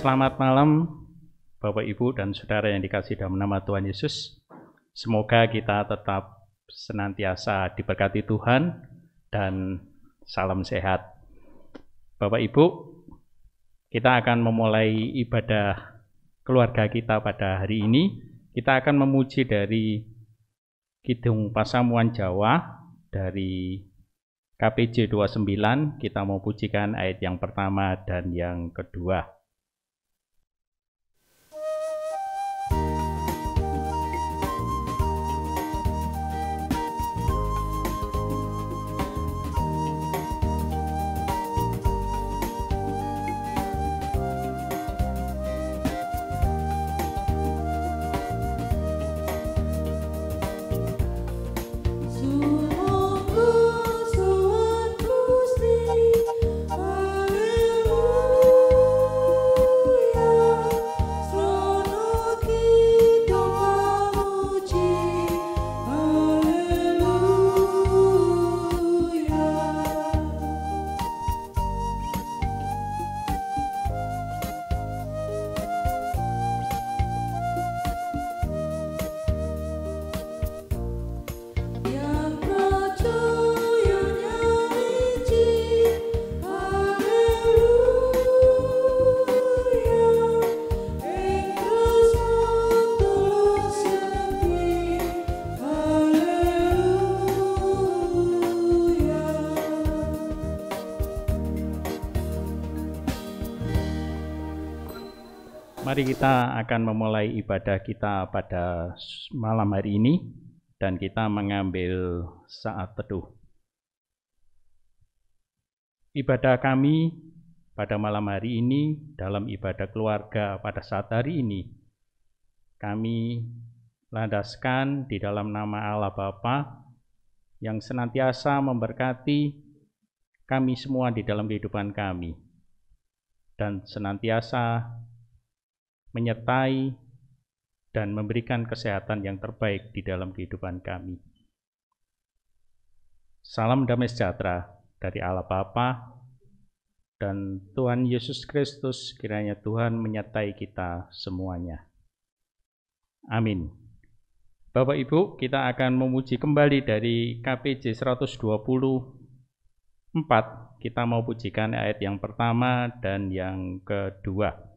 Selamat malam Bapak Ibu dan Saudara yang dikasihi dalam nama Tuhan Yesus. Semoga kita tetap senantiasa diberkati Tuhan dan salam sehat. Bapak Ibu, kita akan memulai ibadah keluarga kita pada hari ini. Kita akan memuji dari Kidung Pasamuan Jawa dari KPJ 29. Kita mau pujikan ayat yang pertama dan yang kedua. Mari kita akan memulai ibadah kita pada malam hari ini dan kita mengambil saat teduh. Ibadah kami pada malam hari ini dalam ibadah keluarga pada saat hari ini kami landaskan di dalam nama Allah Bapa yang senantiasa memberkati kami semua di dalam kehidupan kami dan senantiasa menyertai dan memberikan kesehatan yang terbaik di dalam kehidupan kami. Salam damai sejahtera dari Allah Bapa dan Tuhan Yesus Kristus, kiranya Tuhan menyertai kita semuanya. Amin. Bapak Ibu, kita akan memuji kembali dari KPJ 124. Kita mau pujikan ayat yang pertama dan yang kedua.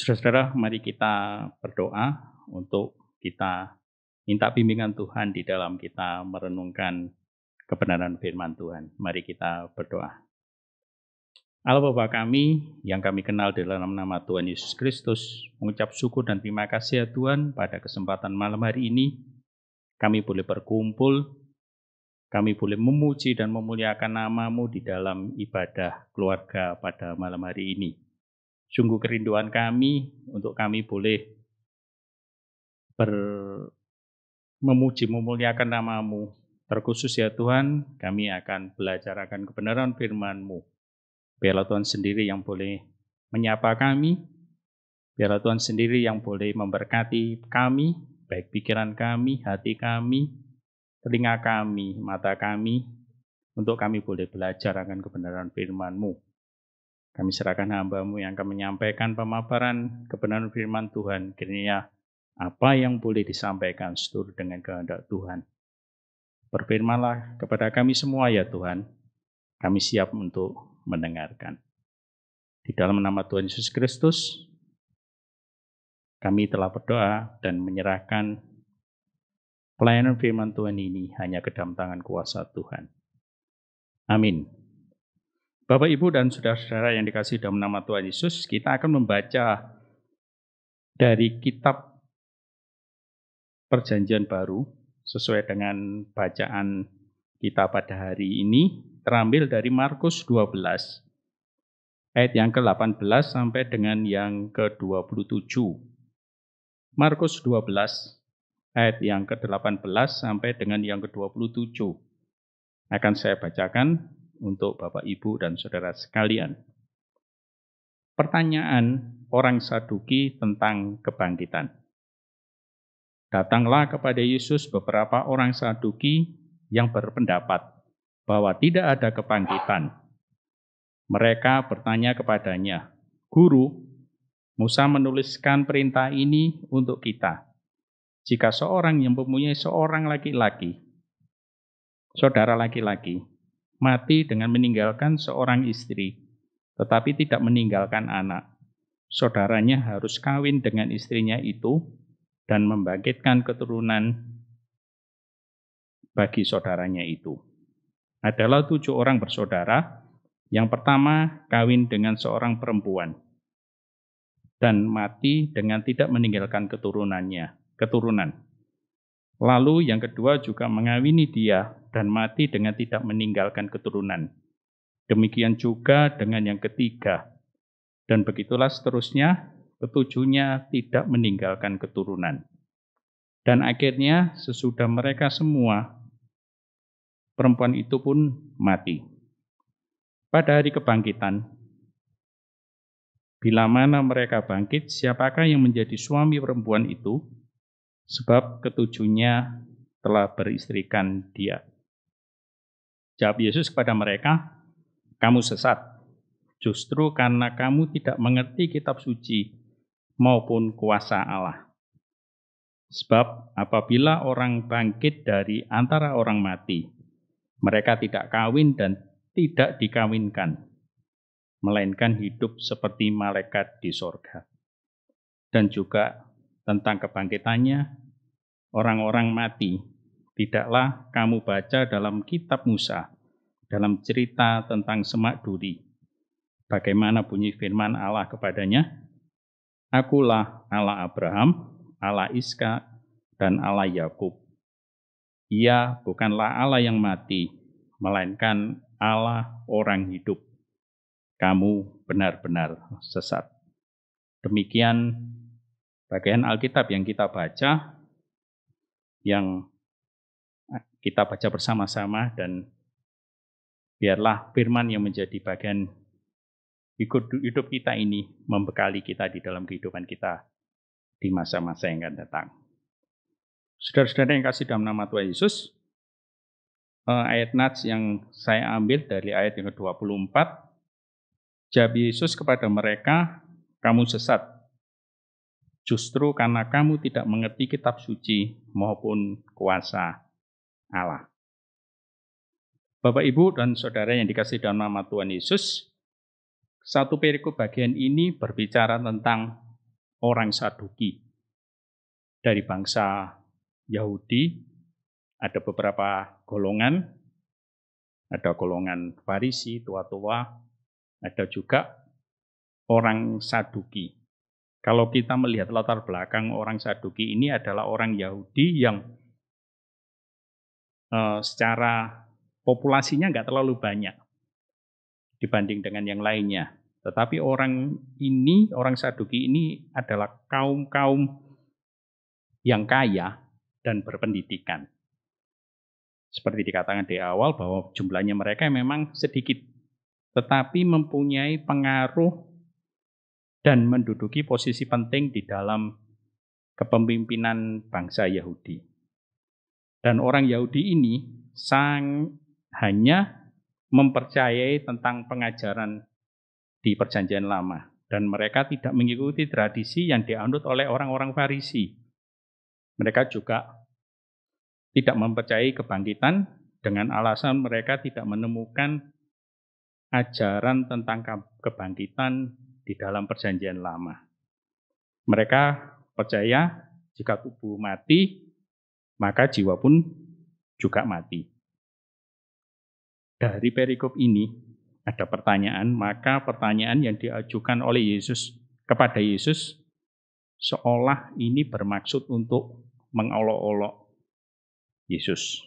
Saudara-saudara, mari kita berdoa untuk kita minta bimbingan Tuhan di dalam kita merenungkan kebenaran firman Tuhan. Mari kita berdoa. Allah Bapa kami yang kami kenal di dalam nama Tuhan Yesus Kristus, mengucap syukur dan terima kasih ya Tuhan pada kesempatan malam hari ini. Kami boleh berkumpul, kami boleh memuji dan memuliakan nama-Mu di dalam ibadah keluarga pada malam hari ini. Sungguh kerinduan kami untuk kami boleh memuji, memuliakan nama-Mu. Terkhusus ya Tuhan, kami akan belajar akan kebenaran firman-Mu. Biarlah Tuhan sendiri yang boleh menyapa kami. Biarlah Tuhan sendiri yang boleh memberkati kami, baik pikiran kami, hati kami, telinga kami, mata kami, untuk kami boleh belajar akan kebenaran firman-Mu. Kami serahkan hamba-Mu yang akan menyampaikan pemaparan kebenaran firman Tuhan. Kiranya apa yang boleh disampaikan seturut dengan kehendak Tuhan. Berfirmanlah kepada kami semua ya Tuhan. Kami siap untuk mendengarkan. Di dalam nama Tuhan Yesus Kristus, kami telah berdoa dan menyerahkan pelayanan firman Tuhan ini hanya ke dalam tangan kuasa Tuhan. Amin. Bapak, Ibu, dan saudara-saudara yang dikasihi dalam nama Tuhan Yesus, kita akan membaca dari kitab Perjanjian Baru sesuai dengan bacaan kita pada hari ini, terambil dari Markus 12, ayat yang ke-18 sampai dengan yang ke-27. Markus 12, ayat yang ke-18 sampai dengan yang ke-27. Akan saya bacakan untuk Bapak, Ibu, dan saudara sekalian. Pertanyaan orang Saduki tentang kebangkitan. Datanglah kepada Yesus beberapa orang Saduki yang berpendapat bahwa tidak ada kebangkitan. Mereka bertanya kepadanya, "Guru, Musa menuliskan perintah ini untuk kita. Jika seorang yang mempunyai seorang laki-laki, saudara laki-laki, mati dengan meninggalkan seorang istri, tetapi tidak meninggalkan anak, saudaranya harus kawin dengan istrinya itu dan membangkitkan keturunan bagi saudaranya itu. Adalah 7 orang bersaudara. Yang pertama kawin dengan seorang perempuan dan mati dengan tidak meninggalkan keturunan. Lalu yang kedua juga mengawini dia dan mati dengan tidak meninggalkan keturunan. Demikian juga dengan yang ketiga. Dan begitulah seterusnya, ketujuhnya tidak meninggalkan keturunan. Dan akhirnya sesudah mereka semua, perempuan itu pun mati. Pada hari kebangkitan, bila mana mereka bangkit, siapakah yang menjadi suami perempuan itu? Sebab ketujuhnya telah beristrikan dia. Jawab Yesus kepada mereka, "Kamu sesat, justru karena kamu tidak mengerti kitab suci maupun kuasa Allah. Sebab apabila orang bangkit dari antara orang mati, mereka tidak kawin dan tidak dikawinkan, melainkan hidup seperti malaikat di sorga. Dan juga tentang kebangkitannya, orang-orang mati, tidaklah kamu baca dalam kitab Musa, dalam cerita tentang Semak Duri, bagaimana bunyi firman Allah kepadanya, Akulah Allah Abraham, Allah Ishak, dan Allah Yakub. Ia bukanlah Allah yang mati, melainkan Allah orang hidup. Kamu benar-benar sesat." Demikian bagian Alkitab yang kita baca, yang kita baca bersama-sama, dan biarlah firman yang menjadi bagian hidup kita ini membekali kita di dalam kehidupan kita di masa-masa yang akan datang. Saudara-saudara yang kasih dalam nama Tuhan Yesus, ayat nats yang saya ambil dari ayat yang ke-24, jawab Yesus kepada mereka, "Kamu sesat, justru karena kamu tidak mengerti kitab suci maupun kuasa Allah." Bapak, Ibu, dan saudara yang dikasihi dalam nama Tuhan Yesus, satu perikop bagian ini berbicara tentang orang Saduki. Dari bangsa Yahudi, ada beberapa golongan, ada golongan Farisi, tua-tua, ada juga orang Saduki. Kalau kita melihat latar belakang orang Saduki ini adalah orang Yahudi yang secara populasinya nggak terlalu banyak dibanding dengan yang lainnya. Tetapi orang Saduki ini adalah kaum-kaum yang kaya dan berpendidikan. Seperti dikatakan di awal bahwa jumlahnya mereka memang sedikit, tetapi mempunyai pengaruh dan menduduki posisi penting di dalam kepemimpinan bangsa Yahudi. Dan orang Yahudi ini hanya mempercayai tentang pengajaran di Perjanjian Lama. Dan mereka tidak mengikuti tradisi yang dianut oleh orang-orang Farisi. Mereka juga tidak mempercayai kebangkitan dengan alasan mereka tidak menemukan ajaran tentang kebangkitan di dalam Perjanjian Lama. Mereka percaya jika tubuh mati, maka jiwa pun juga mati. Dari perikop ini ada pertanyaan, maka pertanyaan yang diajukan oleh Yesus kepada Yesus seolah ini bermaksud untuk mengolok-olok Yesus.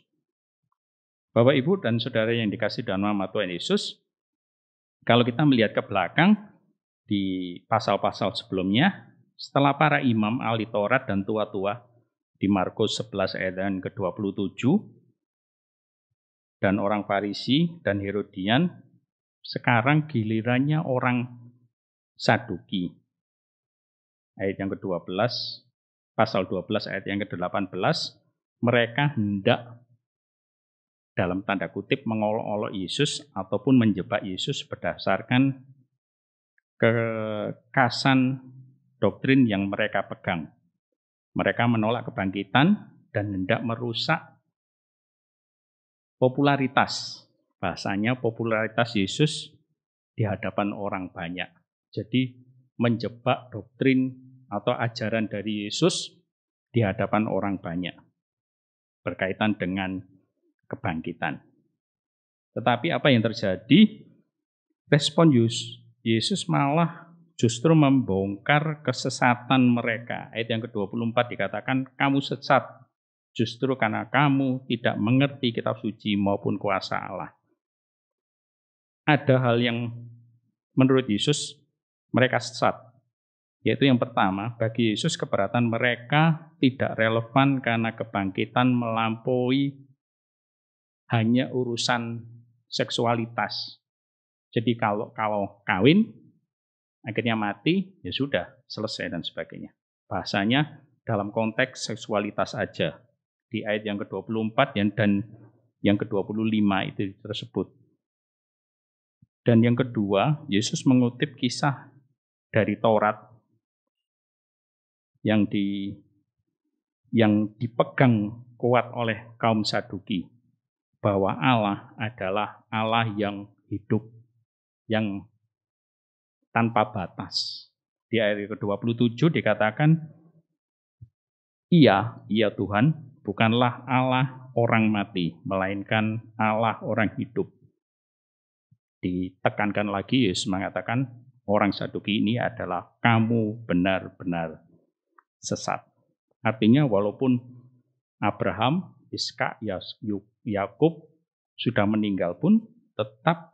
Bapak, Ibu, dan Saudara yang dikasihi dalam nama Tuhan Yesus, kalau kita melihat ke belakang di pasal-pasal sebelumnya, setelah para imam ahli Taurat dan tua-tua di Markus 11 ayat yang ke-27, dan orang Farisi dan Herodian, sekarang gilirannya orang Saduki. Ayat yang ke-12, pasal 12 ayat yang ke-18, mereka hendak dalam tanda kutip mengolok-olok Yesus ataupun menjebak Yesus berdasarkan kekasan doktrin yang mereka pegang. Mereka menolak kebangkitan dan hendak merusak popularitas. Bahasanya popularitas Yesus di hadapan orang banyak. Jadi menjebak doktrin atau ajaran dari Yesus di hadapan orang banyak berkaitan dengan kebangkitan. Tetapi apa yang terjadi? Respon Yesus malah justru membongkar kesesatan mereka. Ayat yang ke-24 dikatakan, kamu sesat justru karena kamu tidak mengerti kitab suci maupun kuasa Allah. Ada hal yang menurut Yesus mereka sesat. Yaitu yang pertama, bagi Yesus keberatan mereka tidak relevan karena kebangkitan melampaui hanya urusan seksualitas. Jadi kalau kawin, akhirnya mati, ya sudah, selesai dan sebagainya. Bahasanya dalam konteks seksualitas aja. Di ayat yang ke-24 dan yang ke-25 itu tersebut. Dan yang kedua, Yesus mengutip kisah dari Taurat yang dipegang kuat oleh kaum Saduki, bahwa Allah adalah Allah yang hidup, yang tanpa batas. Di ayat ke-27 dikatakan, Ia Tuhan, bukanlah Allah orang mati, melainkan Allah orang hidup. Ditekankan lagi, Yesus mengatakan, orang Saduki ini adalah kamu benar-benar sesat. Artinya walaupun Abraham, Ishak, Yakub sudah meninggal pun tetap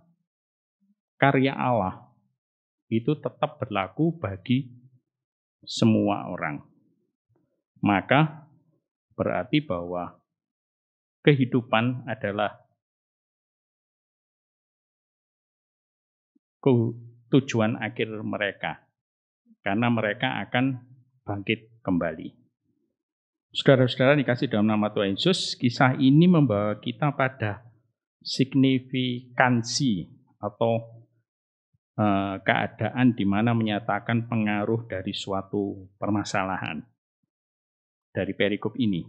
karya Allah itu tetap berlaku bagi semua orang. Maka berarti bahwa kehidupan adalah tujuan akhir mereka, karena mereka akan bangkit kembali. Saudara-saudara dikasih dalam nama Tuhan Yesus, kisah ini membawa kita pada signifikansi atau keadaan di mana menyatakan pengaruh dari suatu permasalahan. Dari perikop ini,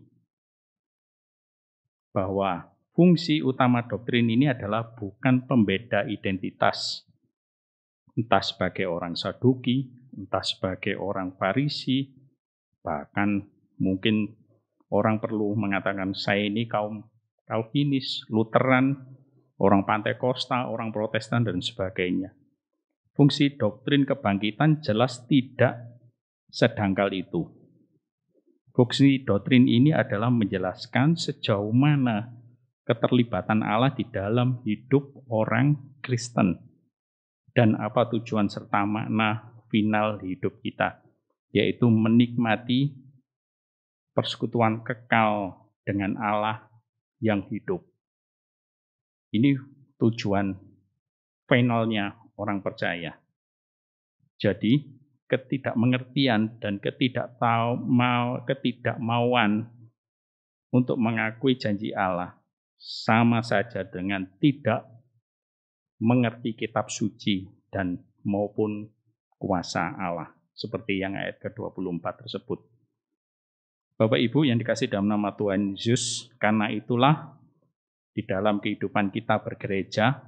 bahwa fungsi utama doktrin ini adalah bukan pembeda identitas, entah sebagai orang Saduki, entah sebagai orang Farisi, bahkan mungkin orang perlu mengatakan saya ini kaum Calvinis, Lutheran, orang Pantekosta, orang Protestan, dan sebagainya. Fungsi doktrin kebangkitan jelas tidak sedangkal itu. Fungsi doktrin ini adalah menjelaskan sejauh mana keterlibatan Allah di dalam hidup orang Kristen. Dan apa tujuan serta makna final hidup kita, yaitu menikmati persekutuan kekal dengan Allah yang hidup. Ini tujuan finalnya orang percaya. Jadi, ketidakmengertian dan ketidakmauan untuk mengakui janji Allah sama saja dengan tidak mengerti kitab suci dan maupun kuasa Allah, seperti yang ayat ke-24 tersebut. Bapak Ibu yang dikasih dalam nama Tuhan Yesus, karena itulah di dalam kehidupan kita bergereja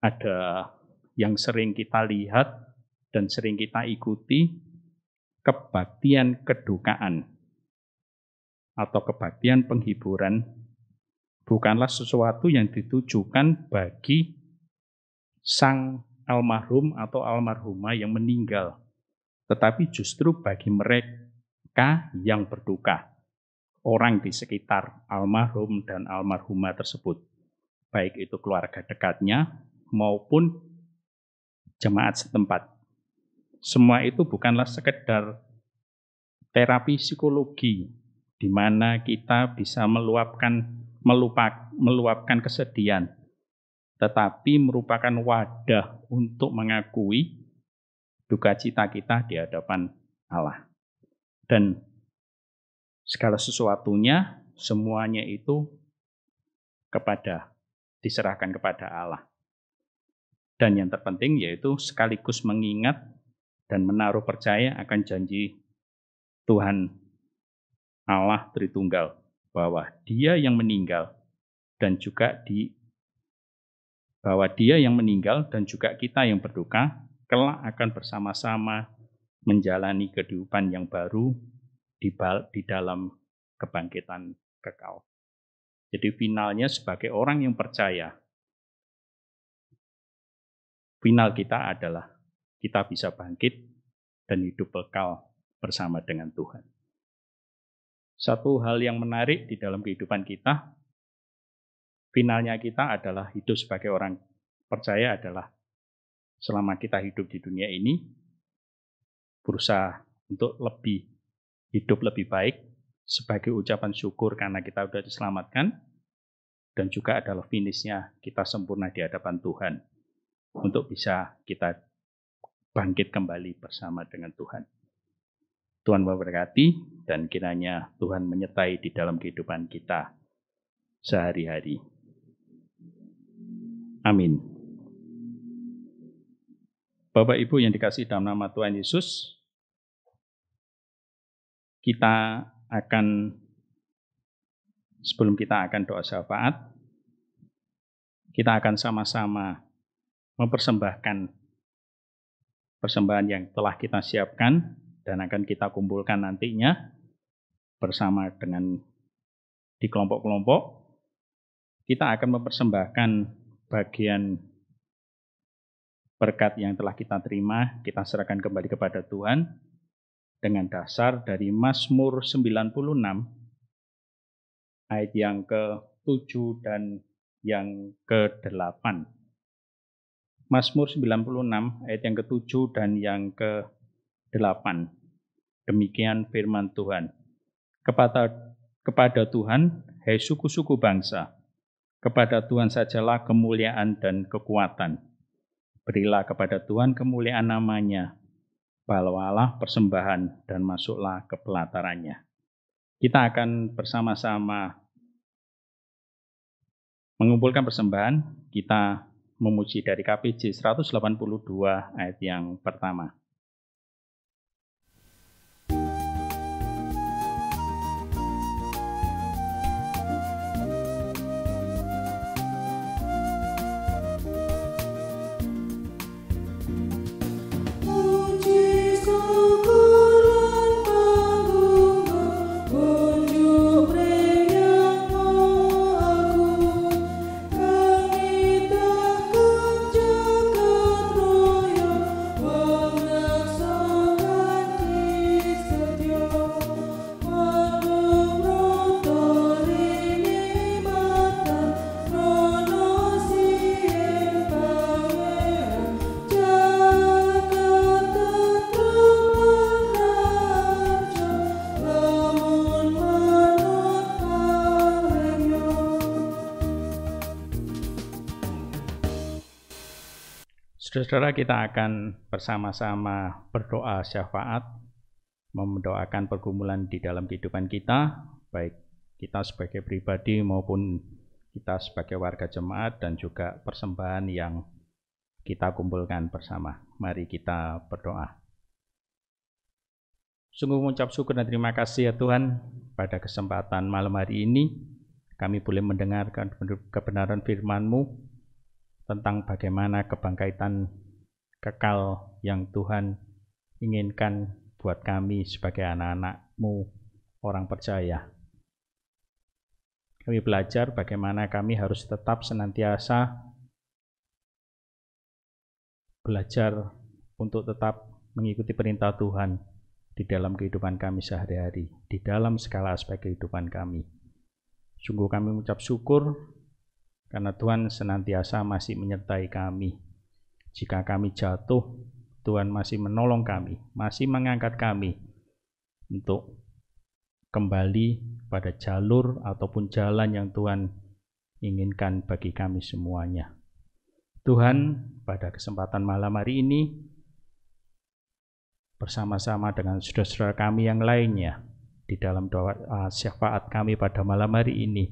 ada yang sering kita lihat dan sering kita ikuti, kebaktian kedukaan atau kebaktian penghiburan bukanlah sesuatu yang ditujukan bagi sang almarhum atau almarhumah yang meninggal, tetapi justru bagi mereka yang berduka, orang di sekitar almarhum dan almarhumah tersebut, baik itu keluarga dekatnya maupun jemaat setempat. Semua itu bukanlah sekedar terapi psikologi di mana kita bisa meluapkan kesedihan, tetapi merupakan wadah untuk mengakui duka cita kita di hadapan Allah. Dan segala sesuatunya, semuanya itu diserahkan kepada Allah. Dan yang terpenting yaitu sekaligus mengingat dan menaruh percaya akan janji Tuhan Allah Tritunggal, bahwa Dia yang meninggal dan juga kita yang berduka kelak akan bersama-sama menjalani kehidupan yang baru di dalam kebangkitan kekal. Jadi finalnya sebagai orang yang percaya, final kita adalah kita bisa bangkit dan hidup kekal bersama dengan Tuhan. Satu hal yang menarik di dalam kehidupan kita, finalnya kita adalah hidup sebagai orang percaya adalah selama kita hidup di dunia ini, berusaha untuk hidup lebih baik sebagai ucapan syukur karena kita sudah diselamatkan, dan juga adalah finishnya kita sempurna di hadapan Tuhan untuk bisa kita bangkit kembali bersama dengan Tuhan. Tuhan memberkati dan kiranya Tuhan menyertai di dalam kehidupan kita sehari-hari. Amin. Bapak Ibu yang dikasihi dalam nama Tuhan Yesus, sebelum kita akan doa syafaat, kita akan sama-sama mempersembahkan persembahan yang telah kita siapkan dan akan kita kumpulkan nantinya bersama dengan di kelompok-kelompok. Kita akan mempersembahkan bagian berkat yang telah kita terima, kita serahkan kembali kepada Tuhan dengan dasar dari Mazmur 96 ayat yang ke-7 dan yang ke-8. Mazmur 96 ayat yang ke-7 dan yang ke-8. Demikian firman Tuhan. Kepada Tuhan, hai suku-suku bangsa, kepada Tuhan sajalah kemuliaan dan kekuatan. Berilah kepada Tuhan kemuliaan namanya, bawalah persembahan dan masuklah ke pelatarannya. Kita akan bersama-sama mengumpulkan persembahan, kita memuji dari KPJ 182 ayat yang pertama. Wow. Saudara-saudara, kita akan bersama-sama berdoa syafaat, mendoakan pergumulan di dalam kehidupan kita, baik kita sebagai pribadi maupun kita sebagai warga jemaat, dan juga persembahan yang kita kumpulkan bersama. Mari kita berdoa. Sungguh mengucap syukur dan terima kasih ya Tuhan, pada kesempatan malam hari ini kami boleh mendengarkan kebenaran firman-Mu tentang bagaimana kebangkitan kekal yang Tuhan inginkan buat kami sebagai anak-anak-Mu, orang percaya. Kami belajar bagaimana kami harus tetap senantiasa belajar untuk tetap mengikuti perintah Tuhan di dalam kehidupan kami sehari-hari, di dalam segala aspek kehidupan kami. Sungguh kami mengucap syukur karena Tuhan senantiasa masih menyertai kami. Jika kami jatuh, Tuhan masih menolong kami, masih mengangkat kami untuk kembali pada jalur ataupun jalan yang Tuhan inginkan bagi kami semuanya. Tuhan, pada kesempatan malam hari ini, bersama-sama dengan saudara-saudara kami yang lainnya, di dalam doa syafaat kami pada malam hari ini,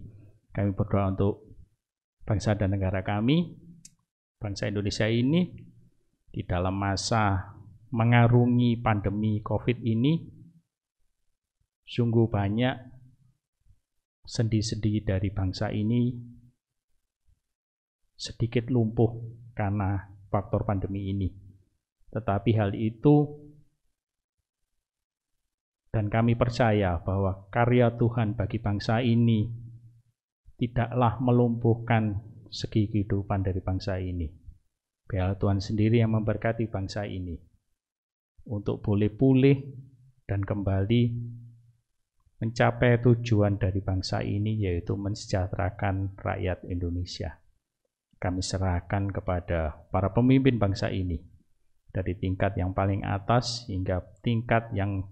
kami berdoa untuk bangsa dan negara kami, bangsa Indonesia ini, di dalam masa mengarungi pandemi COVID ini, sungguh banyak sendi-sendi dari bangsa ini sedikit lumpuh karena faktor pandemi ini. Tetapi hal itu, dan kami percaya bahwa karya Tuhan bagi bangsa ini tidaklah melumpuhkan segi kehidupan dari bangsa ini. Biarlah Tuhan sendiri yang memberkati bangsa ini untuk boleh pulih dan kembali mencapai tujuan dari bangsa ini, yaitu mensejahterakan rakyat Indonesia. Kami serahkan kepada para pemimpin bangsa ini, dari tingkat yang paling atas hingga tingkat yang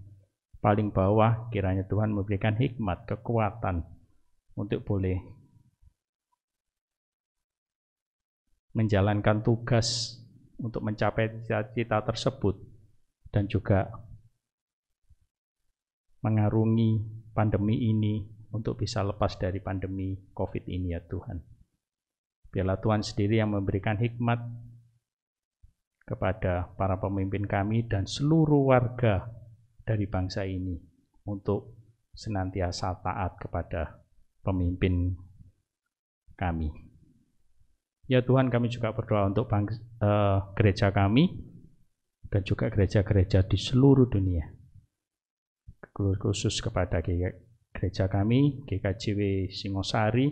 paling bawah. Kiranya Tuhan memberikan hikmat, kekuatan untuk boleh menjalankan tugas untuk mencapai cita-cita tersebut, dan juga mengarungi pandemi ini untuk bisa lepas dari pandemi COVID ini ya Tuhan. Biarlah Tuhan sendiri yang memberikan hikmat kepada para pemimpin kami dan seluruh warga dari bangsa ini untuk senantiasa taat kepada pemimpin kami. Ya Tuhan, kami juga berdoa untuk gereja kami dan juga gereja-gereja di seluruh dunia. Khusus kepada gereja kami, GKJW Singosari,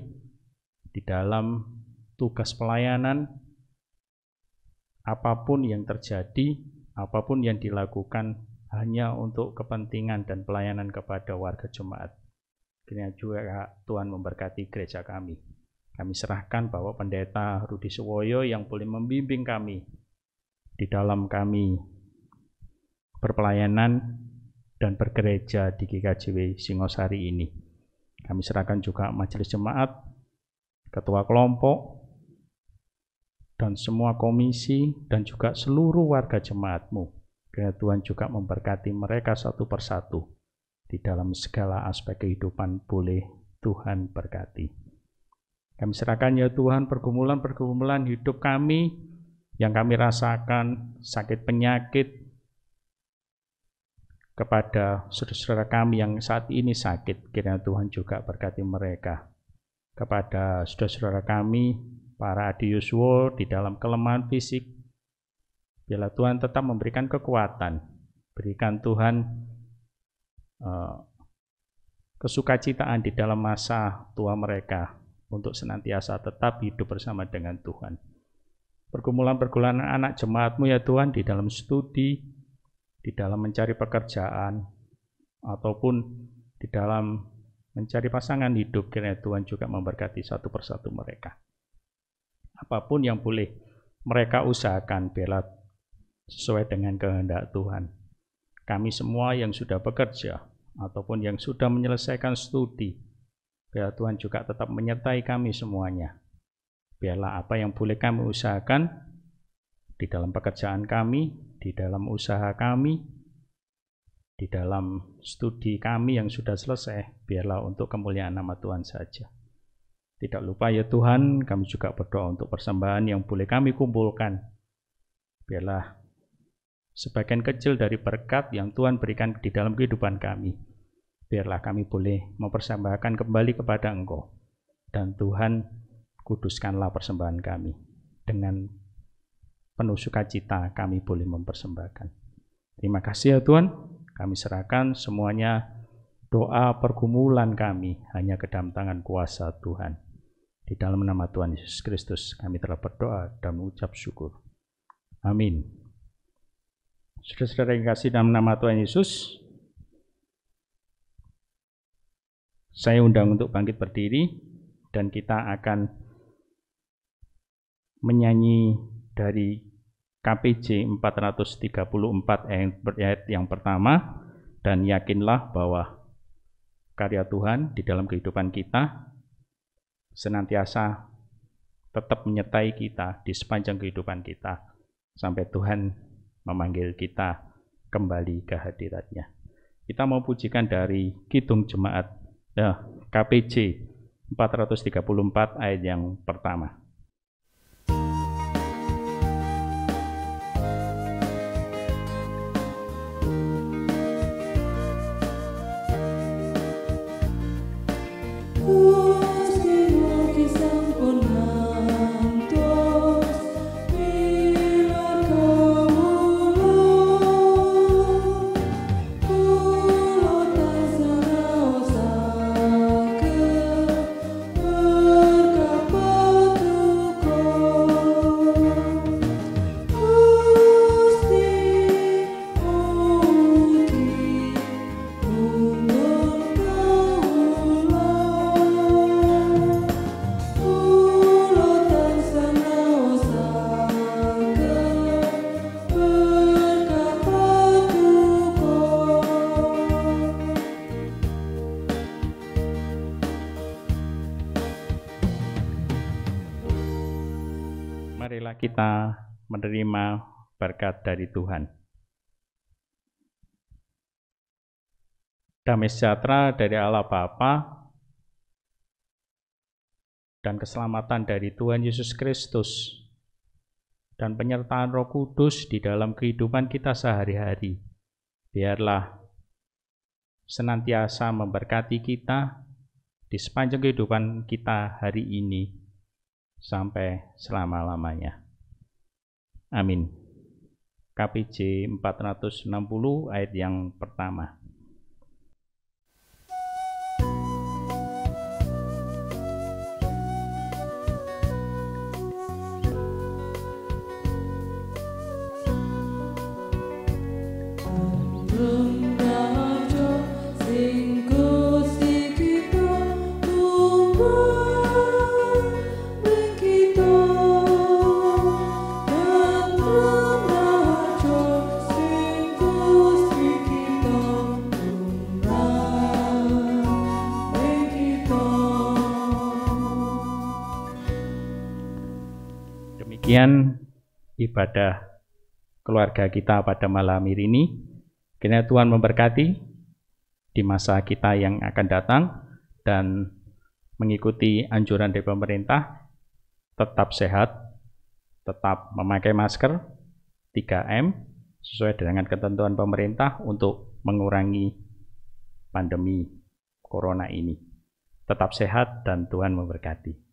di dalam tugas pelayanan, apapun yang terjadi, apapun yang dilakukan hanya untuk kepentingan dan pelayanan kepada warga jemaat. Kiranya juga Tuhan memberkati gereja kami. Kami serahkan bahwa Pendeta Rudi Suwoyo yang boleh membimbing kami di dalam kami berpelayanan dan bergereja di GKJW Singosari ini. Kami serahkan juga majelis jemaat, ketua kelompok, dan semua komisi, dan juga seluruh warga jemaat-Mu. Kiranya Tuhan juga memberkati mereka satu persatu di dalam segala aspek kehidupan. Boleh Tuhan berkati. Kami serahkan ya Tuhan pergumulan-pergumulan hidup kami yang kami rasakan, sakit penyakit, kepada saudara-saudara kami yang saat ini sakit. Kiranya Tuhan juga berkati mereka. Kepada saudara-saudara kami, para Adi Yuswo di dalam kelemahan fisik, biarlah Tuhan tetap memberikan kekuatan. Berikan Tuhan kesukacitaan di dalam masa tua mereka, untuk senantiasa tetap hidup bersama dengan Tuhan. Pergumulan-pergumulan anak jemaat-Mu ya Tuhan, di dalam studi, di dalam mencari pekerjaan, ataupun di dalam mencari pasangan hidup, kiranya Tuhan juga memberkati satu persatu mereka. Apapun yang boleh mereka usahakan, biarlah sesuai dengan kehendak Tuhan. Kami semua yang sudah bekerja, ataupun yang sudah menyelesaikan studi, biarlah Tuhan juga tetap menyertai kami semuanya. Biarlah apa yang boleh kami usahakan, di dalam pekerjaan kami, di dalam usaha kami, di dalam studi kami yang sudah selesai, biarlah untuk kemuliaan nama Tuhan saja. Tidak lupa ya Tuhan, kami juga berdoa untuk persembahan yang boleh kami kumpulkan. Biarlah sebagian kecil dari berkat yang Tuhan berikan di dalam kehidupan kami, biarlah kami boleh mempersembahkan kembali kepada Engkau. Dan Tuhan, kuduskanlah persembahan kami. Dengan penuh sukacita kami boleh mempersembahkan. Terima kasih ya Tuhan, kami serahkan semuanya doa pergumulan kami hanya ke dalam tangan kuasa Tuhan. Di dalam nama Tuhan Yesus Kristus kami telah berdoa dan mengucap syukur. Amin. Saudara-saudara yang kasih dalam nama Tuhan Yesus, saya undang untuk bangkit berdiri dan kita akan menyanyi dari KPJ 434 ayat yang pertama, dan yakinlah bahwa karya Tuhan di dalam kehidupan kita senantiasa tetap menyertai kita di sepanjang kehidupan kita sampai Tuhan memanggil kita kembali ke hadirat-Nya. Kita mau pujikan dari Kidung Jemaat KPJ 434 ayat yang pertama. Marilah kita menerima berkat dari Tuhan. Damai sejahtera dari Allah Bapa dan keselamatan dari Tuhan Yesus Kristus dan penyertaan Roh Kudus di dalam kehidupan kita sehari-hari, biarlah senantiasa memberkati kita di sepanjang kehidupan kita hari ini sampai selama-lamanya. Amin. KPJ 460 ayat yang pertama. Demikian ibadah keluarga kita pada malam ini. Kiranya Tuhan memberkati di masa kita yang akan datang dan mengikuti anjuran dari pemerintah, tetap sehat, tetap memakai masker, 3M, sesuai dengan ketentuan pemerintah untuk mengurangi pandemi corona ini. Tetap sehat dan Tuhan memberkati.